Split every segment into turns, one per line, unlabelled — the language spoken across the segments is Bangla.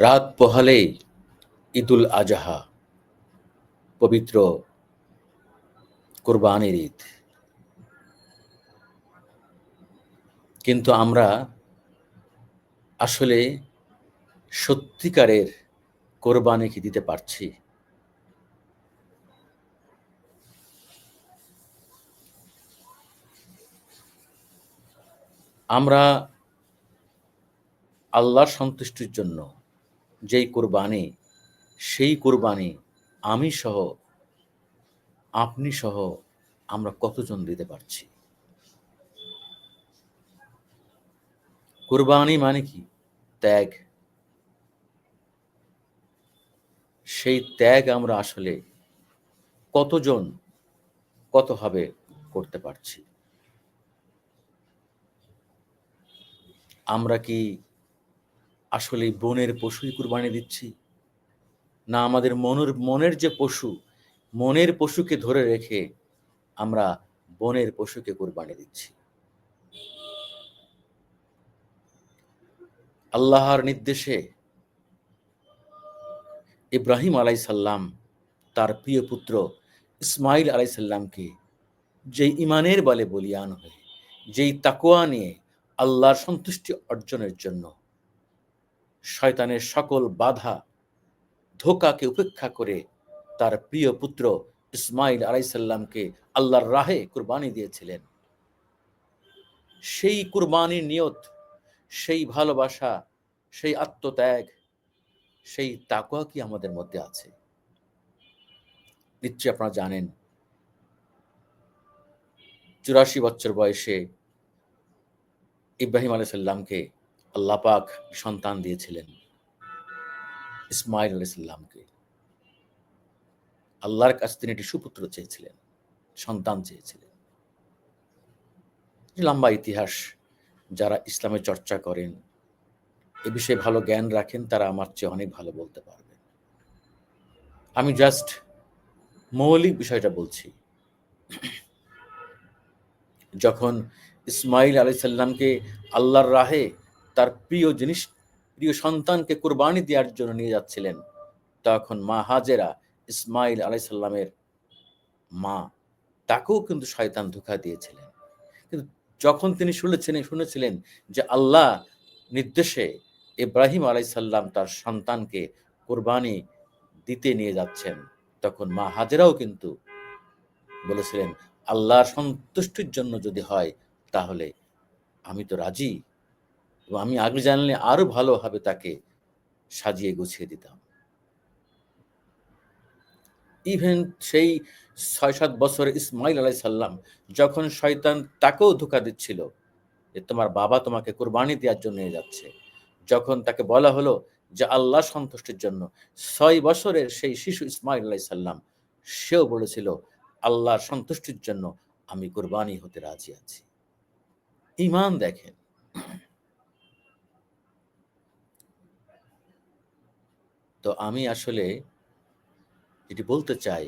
রাত পোহালেই ঈদুল আজহা, পবিত্র কোরবানির ঈদ। কিন্তু আমরা আসলে সত্যিকারের কোরবানি কি দিতে পারছি? আমরা আল্লাহর সন্তুষ্টির জন্য যেই কোরবানি, সেই কোরবানি আমি সহ, আপনি সহ আমরা কতজন দিতে পারছি? কোরবানি মানে কি? ত্যাগ। সেই ত্যাগ আমরা আসলে কতজন কতভাবে করতে পারছি? আমরা কি আসলেই বনের পশুই কুরবানি দিচ্ছি? না আমাদের মনের যে পশু, মনের পশুকে ধরে রেখে আমরা বনের পশুকে কুরবানি দিচ্ছি? আল্লাহর নির্দেশে ইব্রাহিম আলাইসাল্লাম তার প্রিয় পুত্র ইসমাইল আলাইসাল্লামকে যেই ঈমানের বলে বলীয়ান হয়ে, যেই তাকওয়া নিয়ে আল্লাহর সন্তুষ্টি অর্জনের জন্য শয়তানের সকল বাধা, ধোঁকাকে উপেক্ষা করে তার প্রিয় পুত্র ইসমাইল আলাইসাল্লামকে আল্লাহর রাহে কুরবানি দিয়েছিলেন। সেই কুরবানির নিয়ত, সেই ভালোবাসা, সেই আত্মত্যাগ, সেই তাকওয়া কি আমাদের মধ্যে আছে? নিশ্চয়ই আপনারা জানেন ৮৪ বছর বয়সে ইব্রাহিম আলাইসাল্লামকে আল্লাহ পাক সন্তান দিয়েছিলেন, ইসমাইল আলাইসাল্লামকে। আল্লাহর কাছে তিনি একটি সুপুত্র চেয়েছিলেন, সন্তান চেয়েছিলেন। লম্বা ইতিহাস, যারা ইসলামের চর্চা করেন, এ বিষয়ে ভালো জ্ঞান রাখেন, তারা আমার চেয়ে অনেক ভালো বলতে পারবেন। আমি জাস্ট মৌলিক বিষয়টা বলছি। যখন ইসমাইল আলাইসাল্লামকে আল্লাহর রাহে তার প্রিয় সন্তানকে কুরবানি দেওয়ার জন্য নিয়ে যাচ্ছিলেন, তখন মা হাজেরা, ইসমাইল আলাইসাল্লামের মা, তাকেও কিন্তু শয়তান ধোঁকা দিয়েছিলেন। কিন্তু যখন তিনি শুনেছিলেন যে আল্লাহ নির্দেশে ইব্রাহিম আলাইসাল্লাম তার সন্তানকে কোরবানি দিতে নিয়ে যাচ্ছেন, তখন মা হাজেরাও কিন্তু বলেছিলেন, আল্লাহর সন্তুষ্টির জন্য যদি হয় তাহলে আমি তো রাজি, এবং আমি আগে জানলে আরো ভালোভাবে তাকে সাজিয়ে গুছিয়ে দিতাম। ইভেন সেই ৬-৭ বছরের ইসমাইল আলাইসাল্লাম যখন শয়তান তাকেও ধোঁকা দিচ্ছিল যে তোমার বাবা তোমাকে কোরবানি দেওয়ার জন্য নিয়ে যাচ্ছে, যখন তাকে বলা হলো যে আল্লাহ সন্তুষ্টির জন্য, ৬ বছরের সেই শিশু ইসমাইল আলাইসাল্লাম সেও বলেছিল আল্লাহর সন্তুষ্টির জন্য আমি কোরবানি হতে রাজি আছি। ঈমান দেখেন। তো আমি আসলে যেটি বলতে চাই,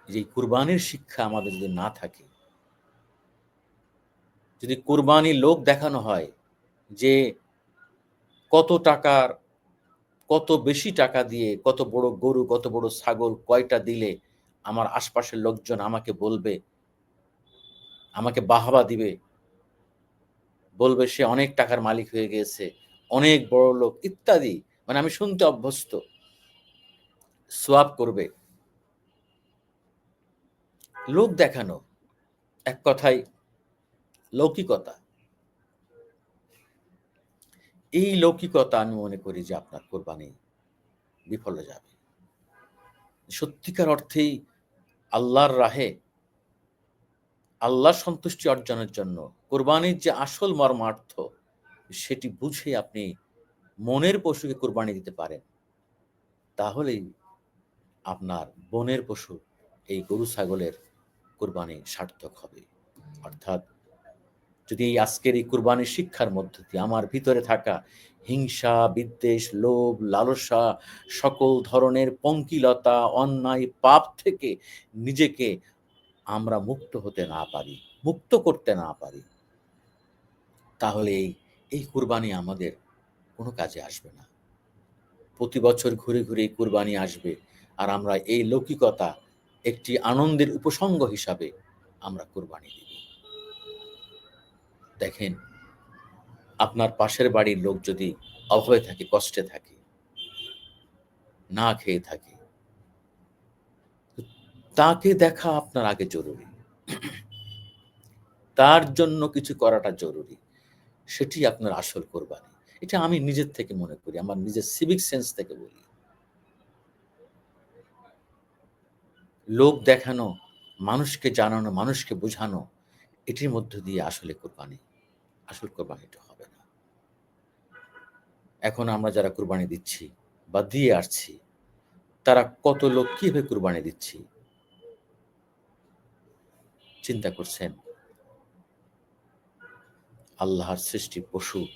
যে এই কুরবানির শিক্ষা আমাদের যদি না থাকে, যদি কুরবানি লোক দেখানো হয় যে কত টাকার, কত বেশি টাকা দিয়ে কত বড় গরু, কত বড় ছাগল কয়টা দিলে আমার আশপাশের লোকজন আমাকে বলবে, আমাকে বাহবা দিবে, বলবে সে অনেক টাকার মালিক হয়ে গিয়েছে, অনেক বড়লোক ইত্যাদি। মানে আমি শুনতে অভ্যস্ত। সোয়াব করবে, লোক দেখানো, এক কথায় লৌকিকতা। এই লৌকিকতা আমি মনে করি যে আপনার কোরবানি বিফলে যাবে। সত্যিকার অর্থেই আল্লাহর রাহে আল্লাহর সন্তুষ্টি অর্জনের জন্য কোরবানির যে আসল মর্মার্থ, সেটি বুঝে আপনি মনের পশুকে কোরবানি দিতে পারেন, তাহলেই আপনার বনের পশু এই গরু ছাগলের কোরবানি সার্থক হবে। অর্থাৎ যদি এই আজকের এই কোরবানির শিক্ষার মধ্য দিয়ে আমার ভিতরে থাকা হিংসা, বিদ্বেষ, লোভ, লালসা, সকল ধরনের পঙ্কিলতা, অন্যায়, পাপ থেকে নিজেকে আমরা মুক্ত হতে না পারি, মুক্ত করতে না পারি, তাহলে এই কুরবানি আমাদের কোনো কাজে আসবে না। প্রতি বছর ঘুরে ঘুরে কুরবানি আসবে, আর আমরা এই লৌকিকতা একটি আনন্দের উপসঙ্গ হিসাবে আমরা কুরবানি দিব। দেখেন, আপনার পাশের বাড়ির লোক যদি অভয়ে থাকে, কষ্টে থাকে, না খেয়ে থাকে, তাকে দেখা আপনার আগে জরুরি। তার জন্য কিছু করাটা জরুরি। সেটি আপনার আসল কোরবানি। এটা আমি নিজের থেকে মনে করি, আমার নিজের সিভিক সেন্স থেকে বলি। লোক দেখানো, মানুষকে জানানো, মানুষকে বোঝানো, এটির মধ্য দিয়ে আসলে কোরবানি, আসল কোরবানিটা হবে না। এখন আমরা যারা কোরবানি দিচ্ছি বা দিয়ে আসছি, তারা কত লোক কিভাবে কোরবানি দিচ্ছি চিন্তা করছেন? আল্লাহর সৃষ্টি পশু,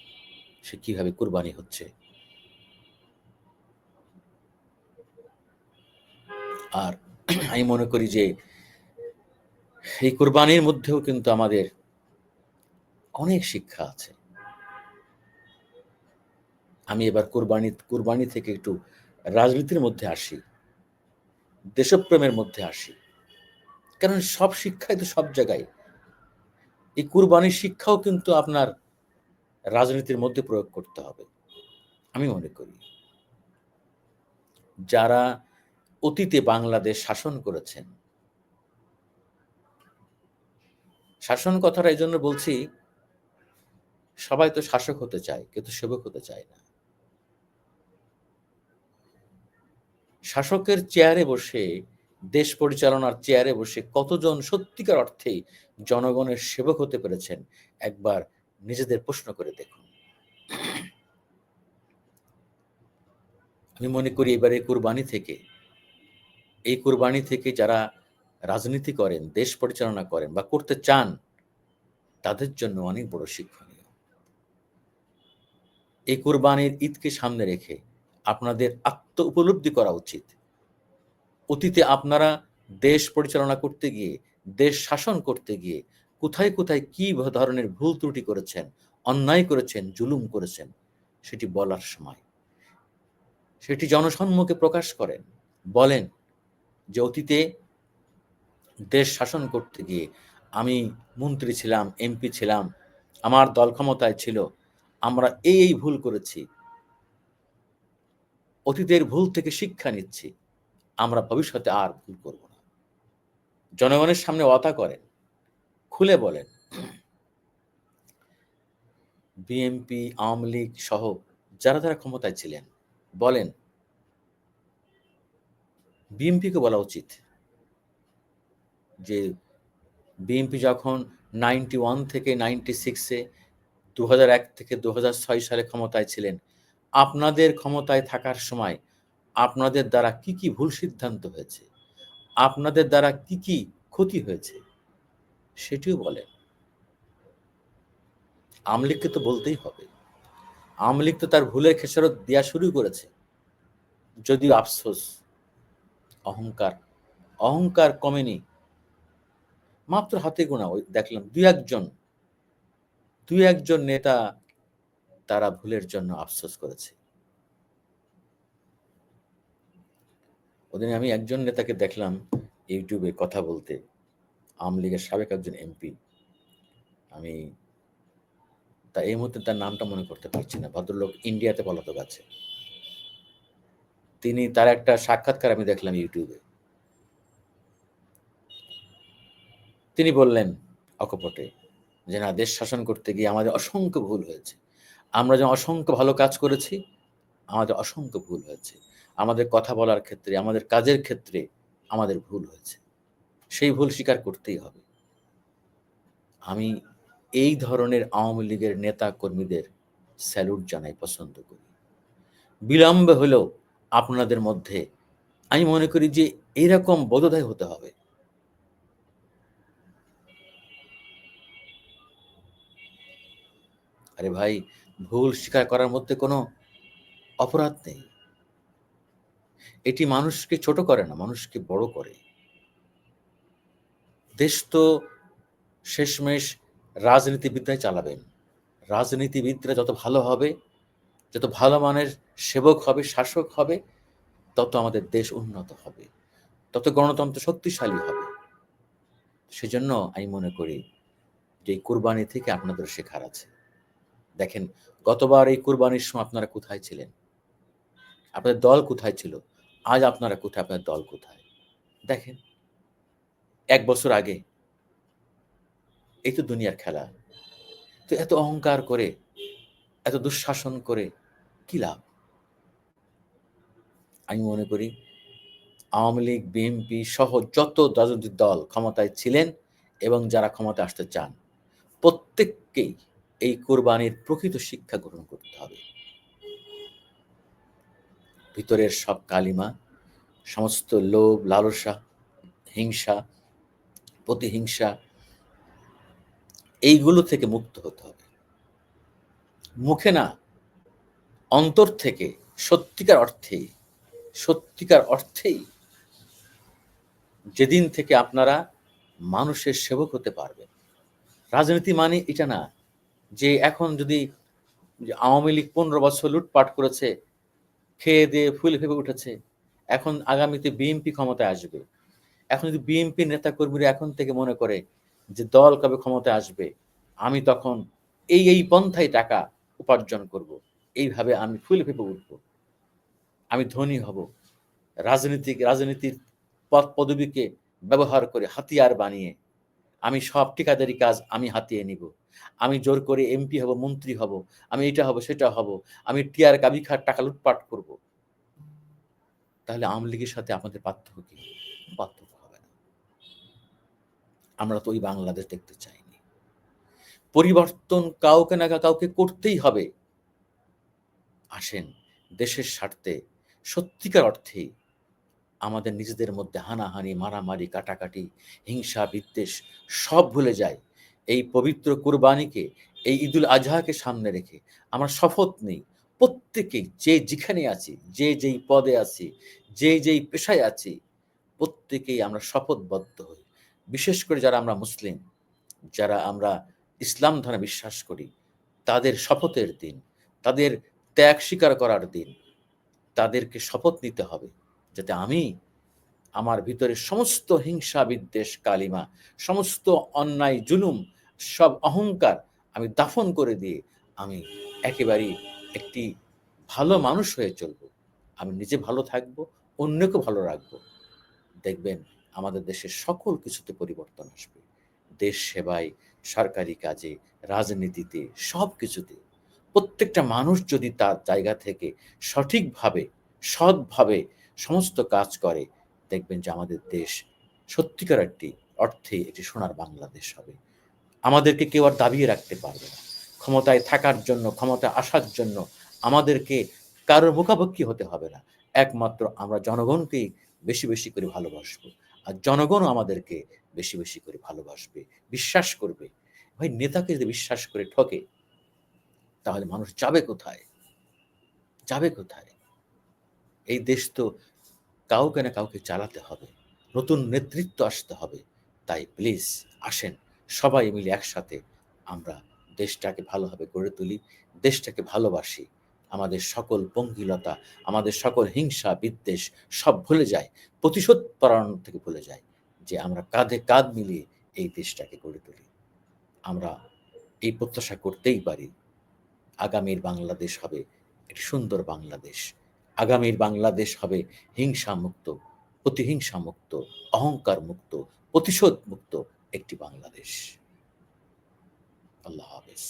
সে কিভাবে কোরবানি হচ্ছে। আর আমি মনে করি যে এই কোরবানির মধ্যেও কিন্তু আমাদের অনেক শিক্ষা আছে। আমি এবার কোরবানি থেকে একটু রাজনীতির মধ্যে আসি, দেশপ্রেমের মধ্যে আসি। কারণ সব শিক্ষাই তো সব জায়গায়। এই কুরবানির শিক্ষাও কিন্তু আপনার রাজনীতির মধ্যে প্রয়োগ করতে হবে। আমি মনে করি যারা অতীতে বাংলাদেশ শাসন করেছেন, শাসন কথাটা এজন্য বলছি, সবাই তো শাসক হতে চায়, কেউ তো সেবক হতে চায় না। শাসকের চেয়ারে বসে, দেশ পরিচালনার চেয়ারে বসে কতজন সত্যিকার অর্থেই জনগণের সেবক হতে পেরেছেন, একবার নিজেদের প্রশ্ন করে দেখুন। আমি মনে করি এবারে এই কুরবানি থেকে যারা রাজনীতি করেন, দেশ পরিচালনা করেন বা করতে চান, তাদের জন্য অনেক বড় শিক্ষণীয়। এই কুরবানির ঈদকে সামনে রেখে আপনাদের উপলব্ধি করা উচিত। অতীতে আপনারা দেশ পরিচালনা করতে গিয়ে, দেশ শাসন করতে গিয়ে কোথায়, কোথায় কি ধরনের ভুল ত্রুটি করেছেন, অন্যায় করেছেন, জুলুম করেছেন, সেটি বলার সময়। সেটি জনসম্মুখে প্রকাশ করেন। বলেন যে অতীতে দেশ শাসন করতে গিয়ে আমি মন্ত্রী ছিলাম, এমপি ছিলাম, আমার দল ক্ষমতায় ছিল, আমরা এই ভুল করেছি। অতীতের ভুল থেকে শিক্ষা নিচ্ছি। আমরা ভবিষ্যতে আর ভুল করব না। জনগণের সামনে ওয়াদা করেন, খুলে বলেন। বিএনপি, আওয়ামী লীগ সহ যারা ক্ষমতায় ছিলেন, বলেন। বিএনপিকে বলা উচিত যে বিএনপি যখন 91 থেকে 96 এ 2001 থেকে 2006 সালে ক্ষমতায় ছিলেন, আপনাদের ক্ষমতায় থাকার সময় আপনাদের দ্বারা কি, কি ভুল সিদ্ধান্ত হয়েছে, আপনাদের দ্বারা কি, কি ক্ষতি হয়েছে, সেটিও বলেন। আওয়ামী লীগকে তো বলতেই হবে। আওয়ামী লীগ তো তার ভুলের খেসারত দেয়া শুরু করেছে। যদিও আফসোস, অহংকার, অহংকার কমেনি। মাত্র হাতে গোনা ওই দেখলাম ২-১ জন নেতা তারা ভুলের জন্য আফসোস করেছে। ওদিন আমি একজন নেতাকে দেখলাম ইউটিউবে কথা বলতে, আওয়ামী লীগের সাবেক একজন এমপি। আমি এই মুহূর্তে তার নামটা মনে করতে পারছি না। ভদ্রলোক ইন্ডিয়াতে পলাতক আছে। তার একটা সাক্ষাৎকার আমি দেখলাম ইউটিউবে। তিনি বললেন অকপটে যে, "না, দেশ শাসন করতে গিয়ে আমাদের অসংখ্য ভুল হয়েছে। আমরা যেমন অসংখ্য ভালো কাজ করেছি, আমাদের অসংখ্য ভুল হয়েছে। আমাদের কথা বলার ক্ষেত্রে, আমাদের কাজের ক্ষেত্রে আমাদের ভুল হয়েছে। সেই ভুল স্বীকার করতেই হবে।" আমি এই ধরনের আওয়ামী লীগের নেতা কর্মীদের স্যালুট জানাই, পছন্দ করি। বিলম্বে হলেও আপনাদের মধ্যে আমি মনে করি যে এরকম বোধোদয় হতে হবে। আরে ভাই, ভুল স্বীকার করার মধ্যে কোনো অপরাধ নেই। এটি মানুষকে ছোট করে না, মানুষকে বড় করে। দেশ তো শেষমেশ রাজনীতিবিদরাই চালাবেন। রাজনীতিবিদরা যত ভালো হবে, যত ভালো মানের সেবক হবে, শাসক হবে, তত আমাদের দেশ উন্নত হবে, তত গণতন্ত্র শক্তিশালী হবে। সেজন্য আমি মনে করি যে এই কুরবানি থেকে আপনাদের শেখার আছে। দেখেন, গতবার এই কুরবানির সময় আপনারা কোথায় ছিলেন? আপনাদের দল কোথায় ছিল? আজ আপনারা কোথায়? আপনাদের দল কোথায়? দেখেন, ১ বছর আগে এই তো দুনিয়ার খেলা। তো এত অহংকার করে, এত দুঃশাসন করে কি লাভ? আমি মনে করি আওয়ামী লীগ, বিএনপি সহ যত রাজনৈতিক দল ক্ষমতায় ছিলেন এবং যারা ক্ষমতায় আসতে চান, প্রত্যেককেই এই কোরবানির প্রকৃত শিক্ষা গ্রহণ করতে হবে। ভিতরের সব কালিমা, সমস্ত লোভ, লালসা, হিংসা, প্রতিহিংসা, এইগুলো থেকে মুক্ত হতে হবে। মুখে না, অন্তর থেকে সত্যিকার অর্থেই যেদিন থেকে আপনারা মানুষের সেবক হতে পারবেন। রাজনীতি মানে এটা না যে এখন যদি আওয়ামী লীগ ১৫ বছর লুটপাট করেছে, খেয়ে দিয়ে ফুলে ফেঁপে উঠেছে, এখন আগামীতে বিএনপি ক্ষমতায় আসবে। এখন যদি বিএনপির নেতাকর্মীরা এখন থেকে মনে করে যে দল কবে ক্ষমতায় আসবে, আমি তখন এই পন্থায় টাকা উপার্জন করব, এইভাবে আমি ফুলে ফেঁপে উঠব, আমি ধনী হব, রাজনীতির পদ পদবীকে ব্যবহার করে হাতিয়ার বানিয়ে আমি সব ঠিকাদারি কাজ আমি হাতিয়ে নিব, আমি জোর করে এমপি হব, মন্ত্রী হব, আমি এটা হব, সেটা হব, আমি টিআর কাবি খার টাকা লুটপাট করব, তাহলে আওয়ামী লীগের সাথে আপনাদের পার্থক্য কি? পার্থক্য হবে না। আমরা তো ওই বাংলাদেশ দেখতে চাইনি। পরিবর্তন কাউকে না কাউকে করতেই হবে। আসেন, দেশের স্বার্থে সত্যিকার অর্থেই আমাদের নিজেদের মধ্যে হানাহানি, মারামারি, কাটাকাটি, হিংসা, বিদ্বেষ সব ভুলে যাই। এই পবিত্র কুরবানিকে, এই ঈদুল আজহাকে সামনে রেখে আমরা শপথ নেই, প্রত্যেকেই যে যেখানে আছি, যে যেই পদে আছি, যে যেই পেশায় আছি, প্রত্যেকেই আমরা শপথবদ্ধ হই। বিশেষ করে যারা আমরা মুসলিম, যারা আমরা ইসলাম ধর্মে বিশ্বাস করি, তাদের শপথের দিন, তাদের ত্যাগ স্বীকার করার দিন, তাদেরকে শপথ নিতে হবে যাতে আমি আমার ভিতরে সমস্ত হিংসা, বিদ্বেষ, কালিমা, সমস্ত অন্যায়, জুলুম, সব অহংকার আমি দাফন করে দিয়ে আমি একেবারেই একটি ভালো মানুষ হয়ে চলব। আমি নিজে ভালো থাকব, অন্যকে ভালো রাখব। দেখবেন আমাদের দেশের সকল কিছুতে পরিবর্তন আসবে। দেশ সেবায়, সরকারি কাজে, রাজনীতিতে, সবকিছুতে। প্রত্যেকটা মানুষ যদি তার জায়গা থেকে সঠিকভাবে, সৎভাবে সমস্ত কাজ করে, দেখবেন যে আমাদের দেশ সত্যিকার একটি অর্থে একটি সোনার বাংলাদেশ হবে। আমাদেরকে কেউ আর দাবিয়ে রাখতে পারবে না। ক্ষমতায় থাকার জন্য, ক্ষমতায় আসার জন্য আমাদেরকে কারোর মুখাপেক্ষী হতে হবে না। একমাত্র আমরা জনগণকেই বেশি করে ভালোবাসবো। আর জনগণও আমাদেরকে বেশি করে ভালোবাসবে, বিশ্বাস করবে। ভাই, নেতাকে যদি বিশ্বাস করে ঠকে, তাহলে মানুষ যাবে কোথায়? যাবে কোথায়? এই দেশ তো কাউকে না কাউকে চালাতে হবে। নতুন নেতৃত্ব আসতে হবে। তাই প্লিজ আসেন, সবাই মিলে একসাথে আমরা দেশটাকে ভালোভাবে গড়ে তুলি, দেশটাকে ভালোবাসি। আমাদের সকল পঙ্কিলতা, আমাদের সকল হিংসা, বিদ্বেষ সব ভুলে যাই। প্রতিশোধ পরায়ণ থেকে ভুলে যাই যে আমরা কাঁধে কাঁধ মিলিয়ে এই দেশটাকে গড়ে তুলি। আমরা এই প্রত্যাশা করতেই পারি আগামীর বাংলাদেশ হবে একটি সুন্দর বাংলাদেশ। আগামীর বাংলাদেশ হবে হিংসামুক্ত, প্রতিহিংসামুক্ত, অহংকার মুক্ত, প্রতিশোধ মুক্ত একটি বাংলাদেশ। আল্লাহ হাফেজ।